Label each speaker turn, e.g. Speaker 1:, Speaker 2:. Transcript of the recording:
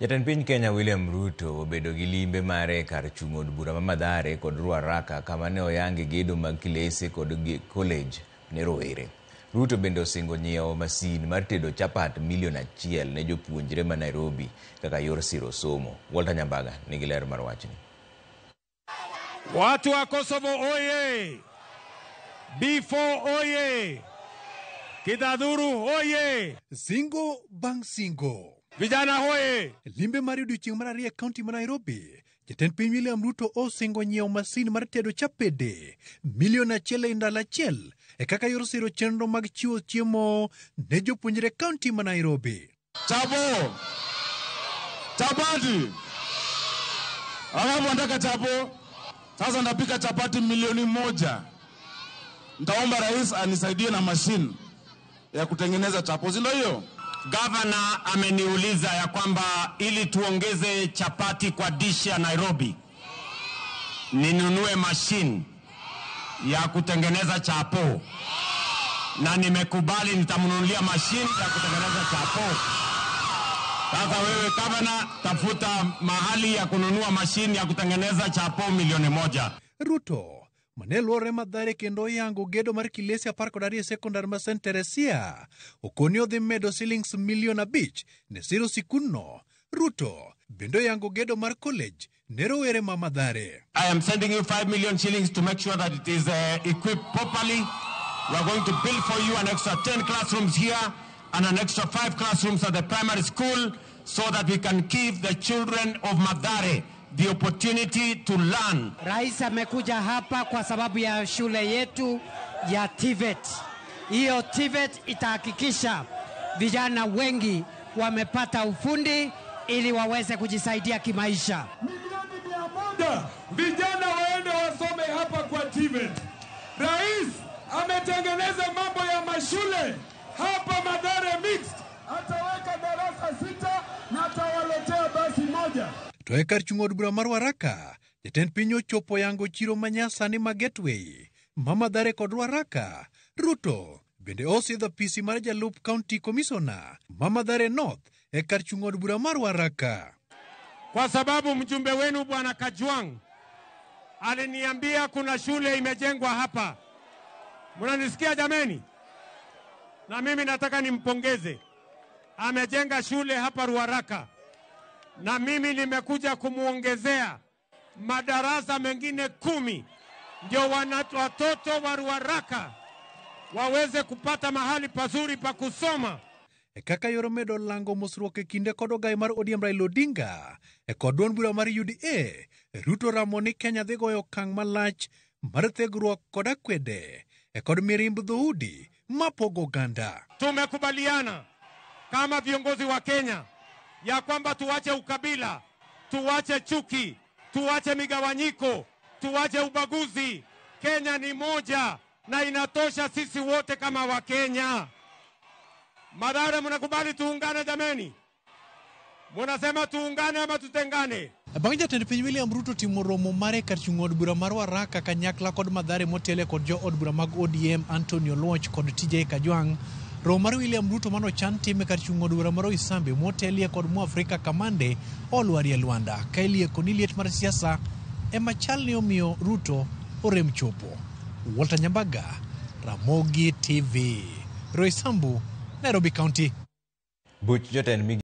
Speaker 1: Jatend piny Kenya William Ruto obedo gi limbe mare kar chung'o od bura ma Mathare kod Ruaraka kama ne oyange gedo mag kilese kod college ne rowere. Ruto bende osingo nyiewo masin mar tedo chapat milion 1 ne jopuonjre ma Nairobi kaka yor siro somo. Walter Nyambaga nigi ler mar wachni.
Speaker 2: Watu wa Kosovo oye! B4 oye! Kidadhuru oye!
Speaker 3: Singo bang singo.
Speaker 2: Vijana hoye!
Speaker 3: Limbe mar odiechieng' mar ariyo kaunti ma Nairobi. Jatend piny William Ruto osingo nyiewo masin mar tedo chapede milion 1 e ndalo achiel e kaka yor siro chenro mag chiwo chiemo ne jopuonjre kaunti ma Nairobi.
Speaker 2: Chapo! Chapati! Alafu nataka chapo. Sasa ndapika chapati milioni 1. Nitaomba rais anisaidie na machine ya kutengeneza chapo. Ndio hiyo.
Speaker 4: Governor ameniuliza ya kwamba ili tuongeze chapati kwa dish ya Nairobi ninunue machine ya kutengeneza chapo, na nimekubali nitamnunulia machine ya kutengeneza chapo. Sasa wewe governor, tafuta mahali ya kununua machine ya kutengeneza chapo milioni 1.
Speaker 3: Ruto manelore Mathare kendo yango gedo mar kilese 12 sekondar ma St. Teresia okonyo dhi medo shillings milion 5 ne siro sikunno. Ruto bendo yango gedo mar college ne rowere ma Mathare.
Speaker 4: I am sending you 5 million shillings to make sure that it is equipped properly. We are going to build for you an extra 10 classrooms here and an extra 5 classrooms at the primary school so that we can give the children of Mathare the opportunity to learn.
Speaker 5: Rais amekuja hapa kwa sababu ya shule yetu ya TVET. Hiyo TVET itahakikisha vijana wengi wamepata ufundi ili waweze kujisaidia kimaisha.
Speaker 2: Milioni 100 vijana waende wasome hapa kwa TVET. Rais ametengeneza mambo ya mashule hapa Mathare mixed. Ataweka darasa 6 na atawaletea basi 1.
Speaker 3: To e kar chung'o od bura mar Ruaraka, jatend piny ochopo yango chiro manyasani ma Gateway ma Mathare kod Ruaraka. Ruto bende osidho pisi mar jalup county commissioner ma Mathare North e kar chung'o od bura mar Ruaraka.
Speaker 2: Kwa sababu mjumbe wenu Bwana Kajwang aliniambia kuna shule imejengwa hapa. Mnanisikia jameni? Na mimi nataka nimpongeze. Amejenga shule hapa Ruaraka. Na mimi nimekuja kumuongezea madarasa mengine 10 ndio watoto wa Ruaraka waweze kupata mahali pazuri pa kusoma.
Speaker 3: E kaka yoro medo lango mosruok e kinde kod ogai mar ODM Raila Odinga e kod duond bura mar UDA, Ruto ramo ni Kenya dhi goyo okang' malach mar thegruok kod akwede e kod mirimb dhoudi mapogo oganda.
Speaker 2: Tumekubaliana kama viongozi wa Kenya ya kwamba tuache ukabila, tuache chuki, tuache migawanyiko, tuache ubaguzi. Kenya ni moja na inatosha sisi wote kama wa Kenya. Mathare, mnakubali tuungane jameni? Mnasema tuungane ama tutengane?
Speaker 3: Bang' jatend piny William Ruto timo romo mare kar chung'o od bura mar Ruaraka kanyakla kod Mathare motele kod jo od bura mag ODM Anthony Oluoch kod TJ Kajwang'. Romo mar William Ruto mano chan time kar chung'o od bura mar Roysambe motelie kod Mwafrika Kamande olwarie Luanda ka ilieko ni liet mar siasa ema chalni omiyo Ruto orem chopo. Walter Nyambaga, Ramogi TV, Roysambu, Nairobi County.
Speaker 1: Buch jotend